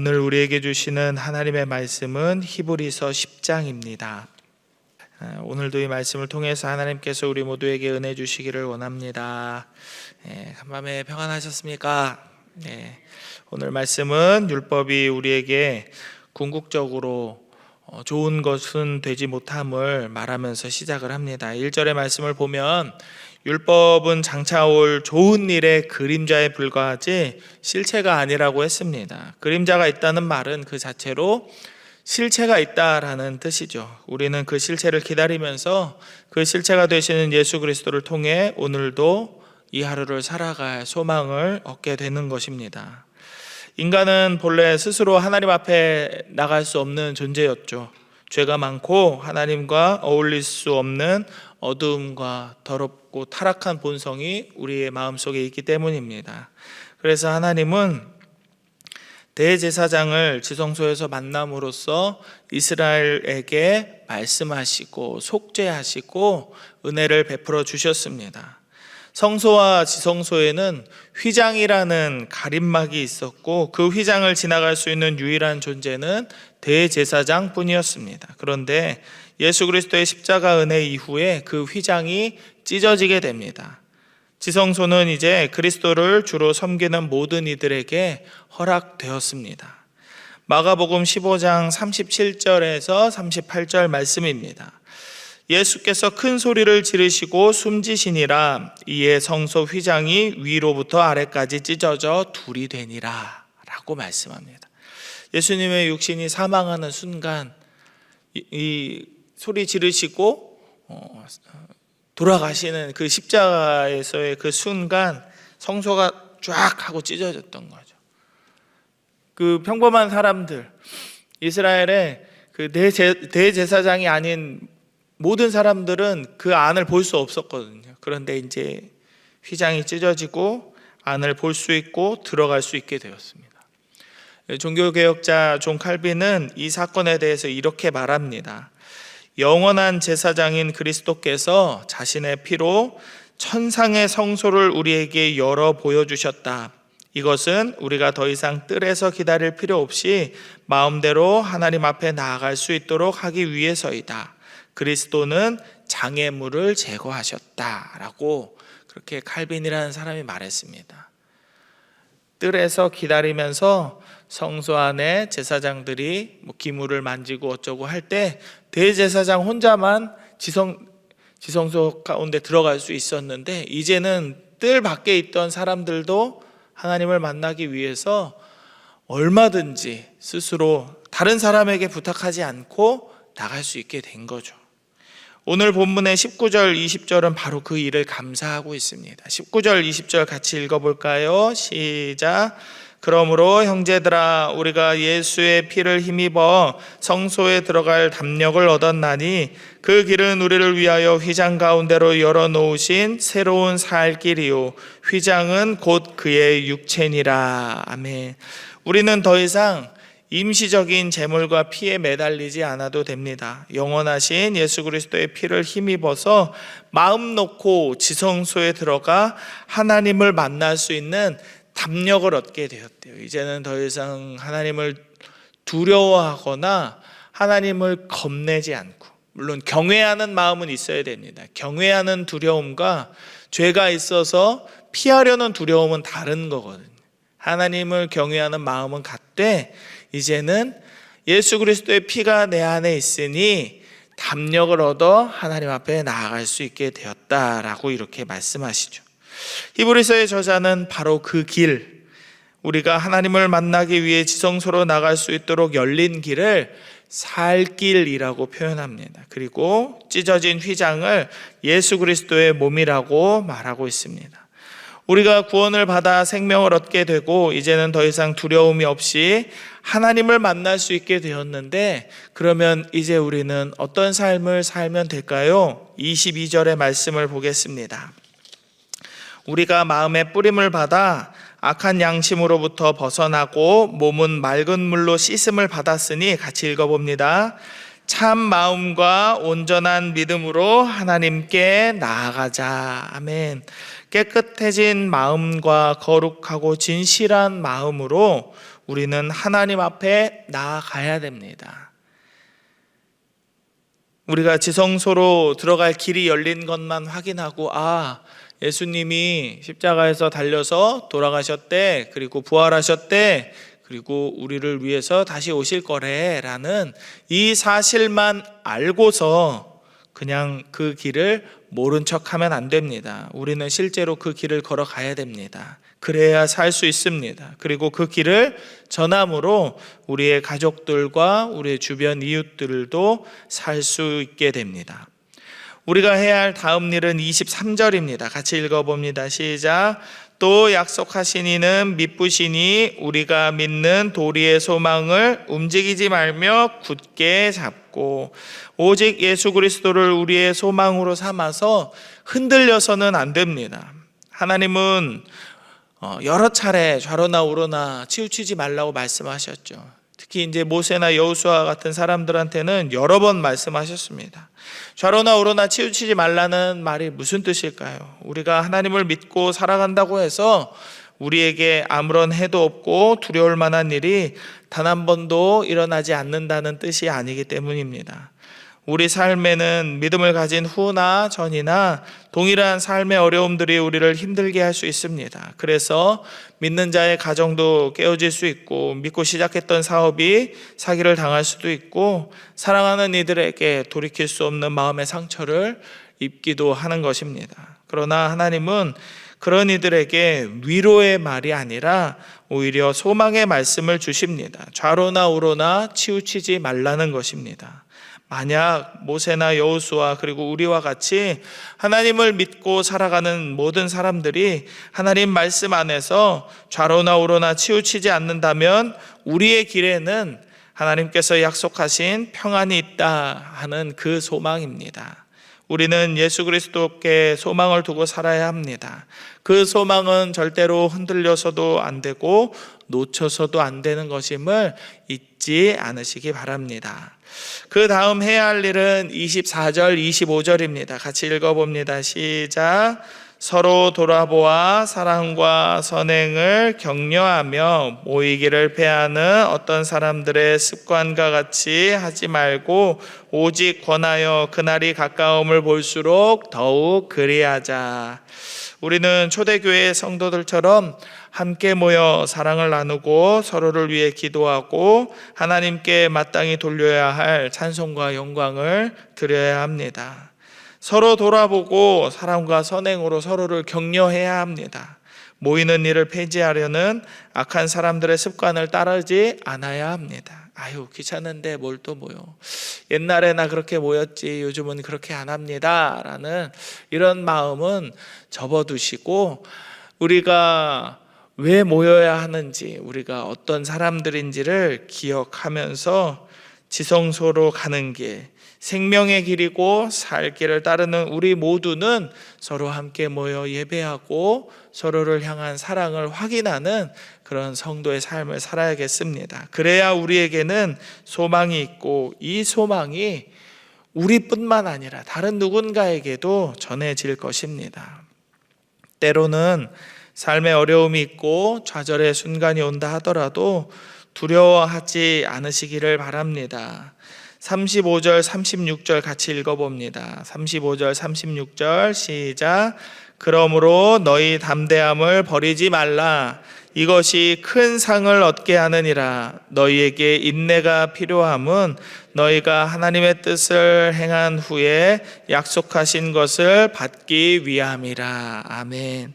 오늘 우리에게 주시는 하나님의 말씀은 히브리서 10장입니다. 오늘도 이 말씀을 통해서 하나님께서 우리 모두에게 은혜 주시기를 원합니다. 간밤에 평안하셨습니까? 오늘 말씀은 율법이 우리에게 궁극적으로 좋은 것은 되지 못함을 말하면서 시작을 합니다. 1절의 말씀을 보면 율법은 장차 올 좋은 일의 그림자에 불과하지 실체가 아니라고 했습니다. 그림자가 있다는 말은 그 자체로 실체가 있다라는 뜻이죠. 우리는 그 실체를 기다리면서 그 실체가 되시는 예수 그리스도를 통해 오늘도 이 하루를 살아갈 소망을 얻게 되는 것입니다. 인간은 본래 스스로 하나님 앞에 나갈 수 없는 존재였죠. 죄가 많고 하나님과 어울릴 수 없는 어두움과 더럽고 타락한 본성이 우리의 마음속에 있기 때문입니다. 그래서 하나님은 대제사장을 지성소에서 만남으로써 이스라엘에게 말씀하시고 속죄하시고 은혜를 베풀어 주셨습니다. 성소와 지성소에는 휘장이라는 가림막이 있었고 그 휘장을 지나갈 수 있는 유일한 존재는 대제사장 뿐이었습니다. 그런데 예수 그리스도의 십자가 은혜 이후에 그 휘장이 찢어지게 됩니다. 지성소는 이제 그리스도를 주로 섬기는 모든 이들에게 허락되었습니다. 마가복음 15장 37절에서 38절 말씀입니다. 예수께서 큰 소리를 지르시고 숨지시니라. 이에 성소 휘장이 위로부터 아래까지 찢어져 둘이 되니라 라고 말씀합니다. 예수님의 육신이 사망하는 순간 이 소리 지르시고 돌아가시는 그 십자가에서의 그 순간 성소가 쫙 하고 찢어졌던 거죠. 그 평범한 사람들, 이스라엘의 그 대제사장이 아닌 모든 사람들은 그 안을 볼 수 없었거든요. 그런데 이제 휘장이 찢어지고 안을 볼 수 있고 들어갈 수 있게 되었습니다. 종교개혁자 존 칼빈은 이 사건에 대해서 이렇게 말합니다. 영원한 제사장인 그리스도께서 자신의 피로 천상의 성소를 우리에게 열어 보여주셨다. 이것은 우리가 더 이상 뜰에서 기다릴 필요 없이 마음대로 하나님 앞에 나아갈 수 있도록 하기 위해서이다. 그리스도는 장애물을 제거하셨다라고 그렇게 칼빈이라는 사람이 말했습니다. 뜰에서 기다리면서 성소 안에 제사장들이 기물을 만지고 어쩌고 할 때 대제사장 혼자만 지성소 가운데 들어갈 수 있었는데 이제는 뜰 밖에 있던 사람들도 하나님을 만나기 위해서 얼마든지 스스로 다른 사람에게 부탁하지 않고 나갈 수 있게 된 거죠. 오늘 본문의 19절, 20절은 바로 그 일을 감사하고 있습니다. 19절, 20절 같이 읽어볼까요? 시작. 그러므로 형제들아 우리가 예수의 피를 힘입어 성소에 들어갈 담력을 얻었나니 그 길은 우리를 위하여 휘장 가운데로 열어놓으신 새로운 살 길이요 휘장은 곧 그의 육체니라. 아멘. 우리는 더 이상 임시적인 제물과 피에 매달리지 않아도 됩니다. 영원하신 예수 그리스도의 피를 힘입어서 마음 놓고 지성소에 들어가 하나님을 만날 수 있는 담력을 얻게 되었대요. 이제는 더 이상 하나님을 두려워하거나 하나님을 겁내지 않고, 물론 경외하는 마음은 있어야 됩니다. 경외하는 두려움과 죄가 있어서 피하려는 두려움은 다른 거거든요. 하나님을 경외하는 마음은 같되 이제는 예수 그리스도의 피가 내 안에 있으니 담력을 얻어 하나님 앞에 나아갈 수 있게 되었다라고 이렇게 말씀하시죠. 히브리서의 저자는 바로 그 길, 우리가 하나님을 만나기 위해 지성소로 나갈 수 있도록 열린 길을 살길이라고 표현합니다. 그리고 찢어진 휘장을 예수 그리스도의 몸이라고 말하고 있습니다. 우리가 구원을 받아 생명을 얻게 되고 이제는 더 이상 두려움이 없이 하나님을 만날 수 있게 되었는데 그러면 이제 우리는 어떤 삶을 살면 될까요? 22절의 말씀을 보겠습니다. 우리가 마음의 뿌림을 받아 악한 양심으로부터 벗어나고 몸은 맑은 물로 씻음을 받았으니 같이 읽어봅니다. 참 마음과 온전한 믿음으로 하나님께 나아가자. 아멘. 깨끗해진 마음과 거룩하고 진실한 마음으로 우리는 하나님 앞에 나아가야 됩니다. 우리가 지성소로 들어갈 길이 열린 것만 확인하고, 예수님이 십자가에서 달려서 돌아가셨대, 그리고 부활하셨대, 그리고 우리를 위해서 다시 오실 거래라는 이 사실만 알고서 그냥 그 길을 모른 척하면 안 됩니다. 우리는 실제로 그 길을 걸어가야 됩니다. 그래야 살 수 있습니다. 그리고 그 길을 전함으로 우리의 가족들과 우리의 주변 이웃들도 살 수 있게 됩니다. 우리가 해야 할 다음 일은 23절입니다. 같이 읽어봅니다. 시작. 또 약속하신 이는 미쁘시니 우리가 믿는 도리의 소망을 움직이지 말며 굳게 잡고 오직 예수 그리스도를 우리의 소망으로 삼아서 흔들려서는 안 됩니다. 하나님은 여러 차례 좌로나 우로나 치우치지 말라고 말씀하셨죠. 특히 이제 모세나 여호수아 같은 사람들한테는 여러 번 말씀하셨습니다. 좌로나 우로나 치우치지 말라는 말이 무슨 뜻일까요? 우리가 하나님을 믿고 살아간다고 해서 우리에게 아무런 해도 없고 두려울 만한 일이 단 한 번도 일어나지 않는다는 뜻이 아니기 때문입니다. 우리 삶에는 믿음을 가진 후나 전이나 동일한 삶의 어려움들이 우리를 힘들게 할 수 있습니다. 그래서 믿는 자의 가정도 깨어질 수 있고, 믿고 시작했던 사업이 사기를 당할 수도 있고, 사랑하는 이들에게 돌이킬 수 없는 마음의 상처를 입기도 하는 것입니다. 그러나 하나님은 그런 이들에게 위로의 말이 아니라 오히려 소망의 말씀을 주십니다. 좌로나 우로나 치우치지 말라는 것입니다. 만약 모세나 여호수아 그리고 우리와 같이 하나님을 믿고 살아가는 모든 사람들이 하나님 말씀 안에서 좌로나 우로나 치우치지 않는다면 우리의 길에는 하나님께서 약속하신 평안이 있다 하는 그 소망입니다. 우리는 예수 그리스도께 소망을 두고 살아야 합니다. 그 소망은 절대로 흔들려서도 안 되고 놓쳐서도 안 되는 것임을 잊지 않으시기 바랍니다. 그 다음 해야 할 일은 24절, 25절입니다. 같이 읽어봅니다. 시작. 서로 돌아보아 사랑과 선행을 격려하며 모이기를 패하는 어떤 사람들의 습관과 같이 하지 말고 오직 권하여 그날이 가까움을 볼수록 더욱 그리하자. 우리는 초대교회 성도들처럼 함께 모여 사랑을 나누고 서로를 위해 기도하고 하나님께 마땅히 돌려야 할 찬송과 영광을 드려야 합니다. 서로 돌아보고 사랑과 선행으로 서로를 격려해야 합니다. 모이는 일을 폐지하려는 악한 사람들의 습관을 따르지 않아야 합니다. 귀찮은데 뭘 또 모여. 옛날에나 그렇게 모였지 요즘은 그렇게 안 합니다 라는 이런 마음은 접어두시고, 우리가 왜 모여야 하는지, 우리가 어떤 사람들인지를 기억하면서 지성소로 가는 길, 생명의 길이고 살 길을 따르는 우리 모두는 서로 함께 모여 예배하고 서로를 향한 사랑을 확인하는 그런 성도의 삶을 살아야겠습니다. 그래야 우리에게는 소망이 있고, 이 소망이 우리뿐만 아니라 다른 누군가에게도 전해질 것입니다. 때로는 삶의 어려움이 있고 좌절의 순간이 온다 하더라도 두려워하지 않으시기를 바랍니다. 35절, 36절 같이 읽어봅니다. 35절, 36절 시작. 그러므로 너희 담대함을 버리지 말라. 이것이 큰 상을 얻게 하느니라. 너희에게 인내가 필요함은 너희가 하나님의 뜻을 행한 후에 약속하신 것을 받기 위함이라. 아멘.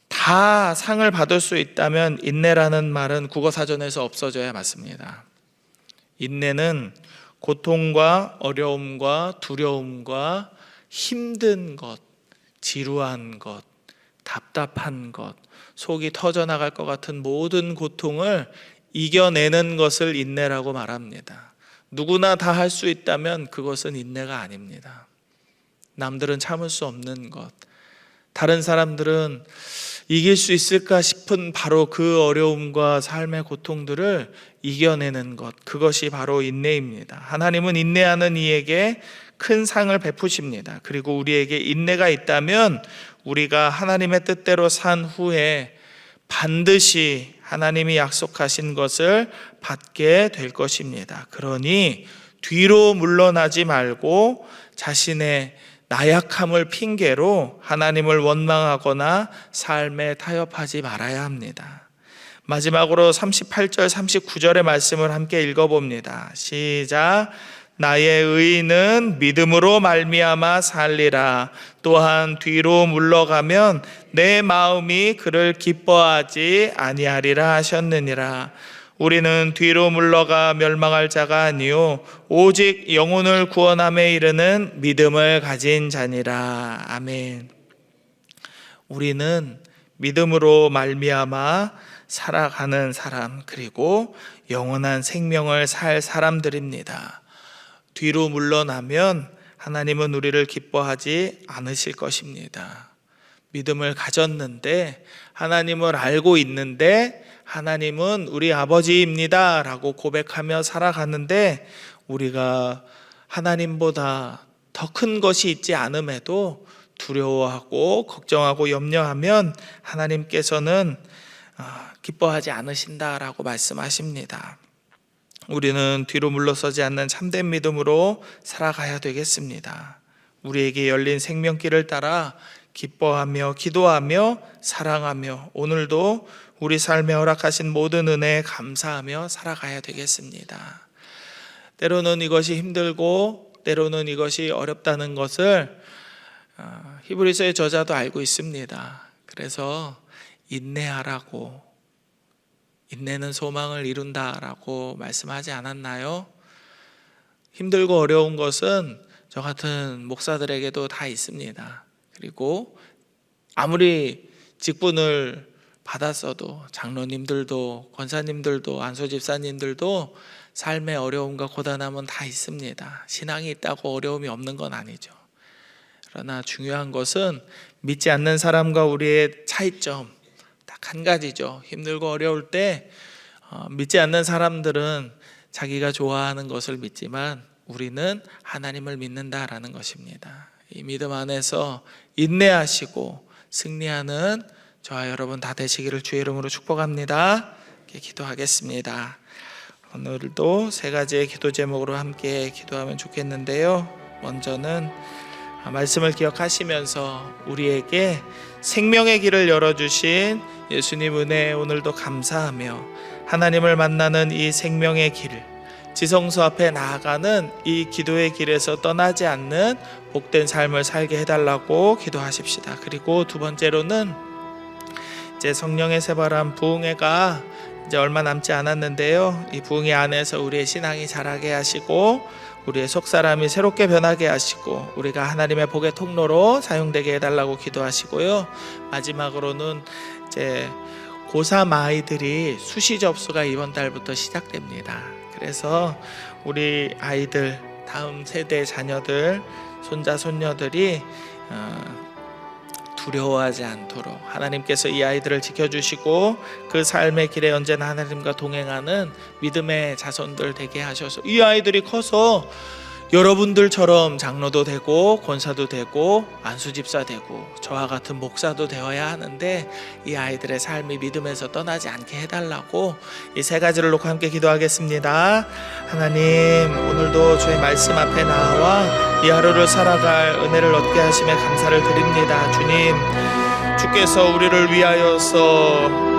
다 상을 받을 수 있다면 인내라는 말은 국어사전에서 없어져야 맞습니다. 인내는 고통과 어려움과 두려움과 힘든 것, 지루한 것, 답답한 것, 속이 터져나갈 것 같은 모든 고통을 이겨내는 것을 인내라고 말합니다. 누구나 다 할 수 있다면 그것은 인내가 아닙니다. 남들은 참을 수 없는 것, 다른 사람들은 이길 수 있을까 싶은 바로 그 어려움과 삶의 고통들을 이겨내는 것, 그것이 바로 인내입니다. 하나님은 인내하는 이에게 큰 상을 베푸십니다. 그리고 우리에게 인내가 있다면 우리가 하나님의 뜻대로 산 후에 반드시 하나님이 약속하신 것을 받게 될 것입니다. 그러니 뒤로 물러나지 말고 자신의 나약함을 핑계로 하나님을 원망하거나 삶에 타협하지 말아야 합니다. 마지막으로 38절 39절의 말씀을 함께 읽어봅니다. 시작. 나의 의인은 믿음으로 말미암아 살리라. 또한 뒤로 물러가면 내 마음이 그를 기뻐하지 아니하리라 하셨느니라. 우리는 뒤로 물러가 멸망할 자가 아니요 오직 영혼을 구원함에 이르는 믿음을 가진 자니라. 아멘. 우리는 믿음으로 말미암아 살아가는 사람, 그리고 영원한 생명을 살 사람들입니다. 뒤로 물러나면 하나님은 우리를 기뻐하지 않으실 것입니다. 믿음을 가졌는데, 하나님을 알고 있는데, 하나님은 우리 아버지입니다 라고 고백하며 살아가는데, 우리가 하나님보다 더 큰 것이 있지 않음에도 두려워하고 걱정하고 염려하면 하나님께서는 기뻐하지 않으신다라고 말씀하십니다. 우리는 뒤로 물러서지 않는 참된 믿음으로 살아가야 되겠습니다. 우리에게 열린 생명길을 따라 기뻐하며 기도하며 사랑하며 오늘도 우리 삶에 허락하신 모든 은혜에 감사하며 살아가야 되겠습니다. 때로는 이것이 힘들고 때로는 이것이 어렵다는 것을 히브리서의 저자도 알고 있습니다. 그래서 인내하라고, 인내는 소망을 이룬다라고 말씀하지 않았나요? 힘들고 어려운 것은 저 같은 목사들에게도 다 있습니다. 그리고 아무리 직분을 받았어도 장로님들도 권사님들도 안수집사님들도 삶의 어려움과 고단함은 다 있습니다. 신앙이 있다고 어려움이 없는 건 아니죠. 그러나 중요한 것은 믿지 않는 사람과 우리의 차이점 딱 한 가지죠. 힘들고 어려울 때 믿지 않는 사람들은 자기가 좋아하는 것을 믿지만 우리는 하나님을 믿는다라는 것입니다. 이 믿음 안에서 인내하시고 승리하는 저와 여러분 다 되시기를 주의 이름으로 축복합니다. 기도하겠습니다. 오늘도 세 가지의 기도 제목으로 함께 기도하면 좋겠는데요. 먼저는 말씀을 기억하시면서 우리에게 생명의 길을 열어주신 예수님 은혜에 오늘도 감사하며 하나님을 만나는 이 생명의 길을, 지성소 앞에 나아가는 이 기도의 길에서 떠나지 않는 복된 삶을 살게 해달라고 기도하십시다. 그리고 두 번째로는 이제 성령의 새바람 부흥회가 이제 얼마 남지 않았는데요. 이 부흥회 안에서 우리의 신앙이 자라게 하시고 우리의 속사람이 새롭게 변하게 하시고 우리가 하나님의 복의 통로로 사용되게 해달라고 기도하시고요. 마지막으로는 이제 고3 아이들이 수시 접수가 이번 달부터 시작됩니다. 그래서 우리 아이들, 다음 세대 자녀들, 손자 손녀들이 두려워하지 않도록 하나님께서 이 아이들을 지켜주시고 그 삶의 길에 언제나 하나님과 동행하는 믿음의 자손들 되게 하셔서 이 아이들이 커서 여러분들처럼 장로도 되고 권사도 되고 안수집사 되고 저와 같은 목사도 되어야 하는데 이 아이들의 삶이 믿음에서 떠나지 않게 해달라고 이 세 가지를 놓고 함께 기도하겠습니다. 하나님, 오늘도 주의 말씀 앞에 나와 이 하루를 살아갈 은혜를 얻게 하심에 감사를 드립니다. 주님, 주께서 우리를 위하여서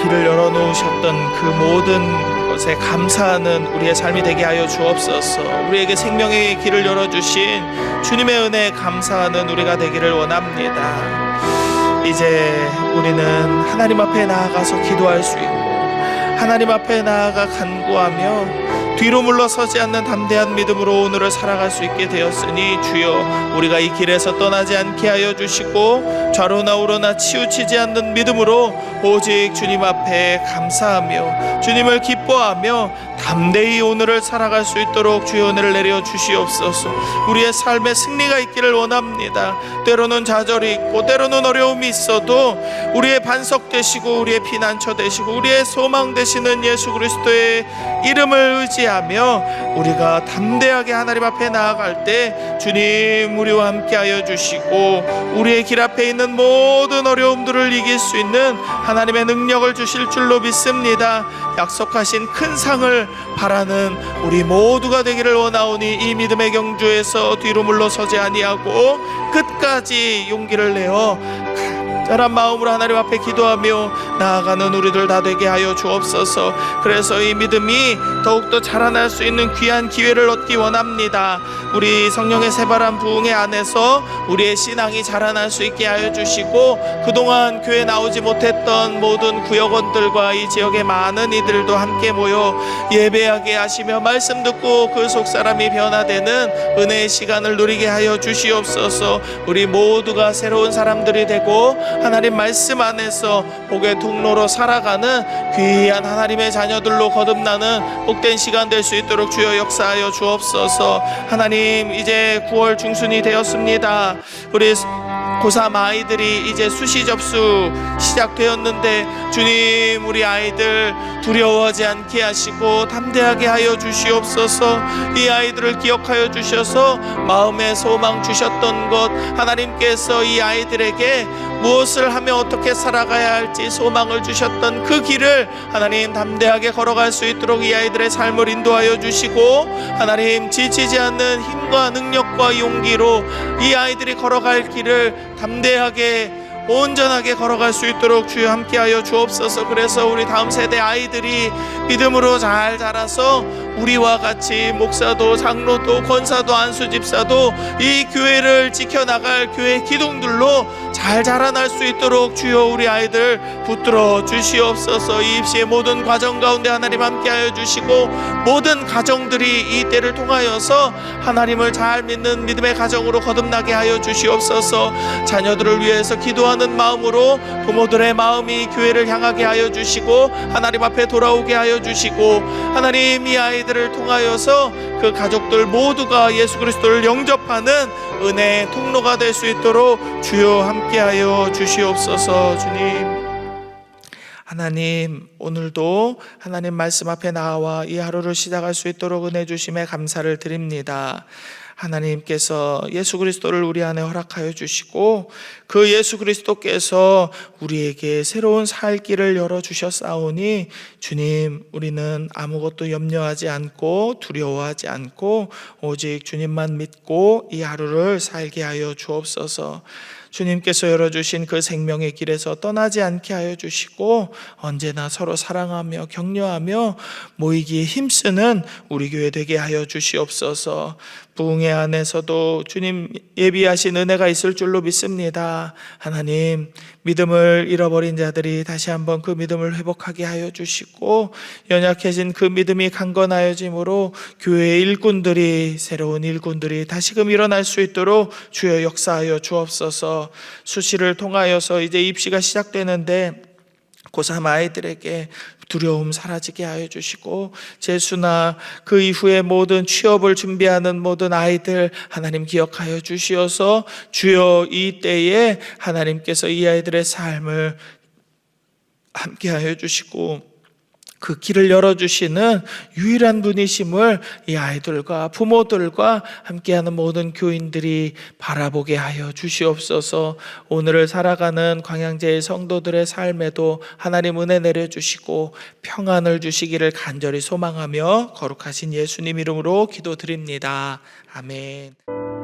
길을 열어놓으셨던 그 모든 것에 감사하는 우리의 삶이 되게 하여 주옵소서. 우리에게 생명의 길을 열어주신 주님의 은혜에 감사하는 우리가 되기를 원합니다. 이제 우리는 하나님 앞에 나아가서 기도할 수 있고 하나님 앞에 나아가 간구하며 뒤로 물러서지 않는 담대한 믿음으로 오늘을 살아갈 수 있게 되었으니 주여, 우리가 이 길에서 떠나지 않게 하여 주시고 좌로나 우로나 치우치지 않는 믿음으로 오직 주님 앞에 감사하며 주님을 기뻐하며 담대히 오늘을 살아갈 수 있도록 주여 은혜를 내려 주시옵소서. 우리의 삶에 승리가 있기를 원합니다. 때로는 좌절이 있고 때로는 어려움이 있어도 우리의 반석 되시고 우리의 피난처 되시고 우리의 소망 되시는 예수 그리스도의 이름을 의지하며 우리가 담대하게 하나님 앞에 나아갈 때 주님 우리와 함께하여 주시고 우리의 길 앞에 있는 모든 어려움들을 이길 수 있는 하나님의 능력을 주실 줄로 믿습니다. 약속하신 큰 상을 바라는 우리 모두가 되기를 원하오니 이 믿음의 경주에서 뒤로 물러서지 아니하고 끝까지 용기를 내어 간절한 마음으로 하나님 앞에 기도하며 나아가는 우리들 다 되게 하여 주옵소서. 그래서 이 믿음이 더욱더 자라날 수 있는 귀한 기회를 얻기 원합니다. 우리 성령의 새바람 부흥회 안에서 우리의 신앙이 자라날 수 있게 하여 주시고 그동안 교회 나오지 못했던 모든 구역원들과 이 지역의 많은 이들도 함께 모여 예배하게 하시며 말씀 듣고 그 속사람이 변화되는 은혜의 시간을 누리게 하여 주시옵소서. 우리 모두가 새로운 사람들이 되고 하나님 말씀 안에서 복의 통로로 살아가는 귀한 하나님의 자녀들로 거듭나는 복된 시간 될 수 있도록 주여 역사하여 주옵소서. 하나님 이제 9월 중순이 되었습니다. 우리 고3 아이들이 이제 수시 접수 시작되었는데 주님 우리 아이들 두려워하지 않게 하시고 담대하게 하여 주시옵소서. 이 아이들을 기억하여 주셔서 마음에 소망 주셨던 것 하나님께서 이 아이들에게 무엇을 하며 어떻게 살아가야 할지 소망을 주셨던 그 길을 하나님 담대하게 걸어갈 수 있도록 이 아이들의 삶을 인도하여 주시고 하나님 지치지 않는 힘과 능력과 용기로 이 아이들이 걸어갈 길을 담대하게 온전하게 걸어갈 수 있도록 주여 함께하여 주옵소서. 그래서 우리 다음 세대 아이들이 믿음으로 잘 자라서 우리와 같이 목사도 장로도 권사도 안수집사도 이 교회를 지켜나갈 교회 기둥들로 잘 자라날 수 있도록 주여 우리 아이들 붙들어 주시옵소서. 이 입시의 모든 과정 가운데 하나님 함께하여 주시고 모든 가정들이 이 때를 통하여서 하나님을 잘 믿는 믿음의 가정으로 거듭나게 하여 주시옵소서. 자녀들을 위해서 기도하는 마음으로 부모들의 마음이 교회를 향하게 하여 주시고 하나님 앞에 돌아오게 하여 주시고 하나님 이 아이들을 통하여서 그 가족들 모두가 예수 그리스도를 영접하는 은혜의 통로가 될 수 있도록 주여 함께하여 주시옵소서. 주님 하나님 오늘도 하나님 말씀 앞에 나와 이 하루를 시작할 수 있도록 은혜 주심에 감사를 드립니다. 하나님께서 예수 그리스도를 우리 안에 허락하여 주시고 그 예수 그리스도께서 우리에게 새로운 살 길을 열어주셨사오니 주님 우리는 아무것도 염려하지 않고 두려워하지 않고 오직 주님만 믿고 이 하루를 살게 하여 주옵소서. 주님께서 열어주신 그 생명의 길에서 떠나지 않게 하여 주시고 언제나 서로 사랑하며 격려하며 모이기에 힘쓰는 우리 교회 되게 하여 주시옵소서. 부흥회 안에서도 주님 예비하신 은혜가 있을 줄로 믿습니다. 하나님 믿음을 잃어버린 자들이 다시 한번 그 믿음을 회복하게 하여 주시고 연약해진 그 믿음이 강건하여짐으로 교회의 일꾼들이 새로운 일꾼들이 다시금 일어날 수 있도록 주여 역사하여 주옵소서. 수시를 통하여서 이제 입시가 시작되는데 고3 아이들에게 두려움 사라지게 하여 주시고 재수나 그 이후에 모든 취업을 준비하는 모든 아이들 하나님 기억하여 주시어서 주여 이 때에 하나님께서 이 아이들의 삶을 함께하여 주시고 그 길을 열어주시는 유일한 분이심을 이 아이들과 부모들과 함께하는 모든 교인들이 바라보게 하여 주시옵소서. 오늘을 살아가는 광양제의 성도들의 삶에도 하나님 은혜 내려주시고 평안을 주시기를 간절히 소망하며 거룩하신 예수님 이름으로 기도드립니다. 아멘.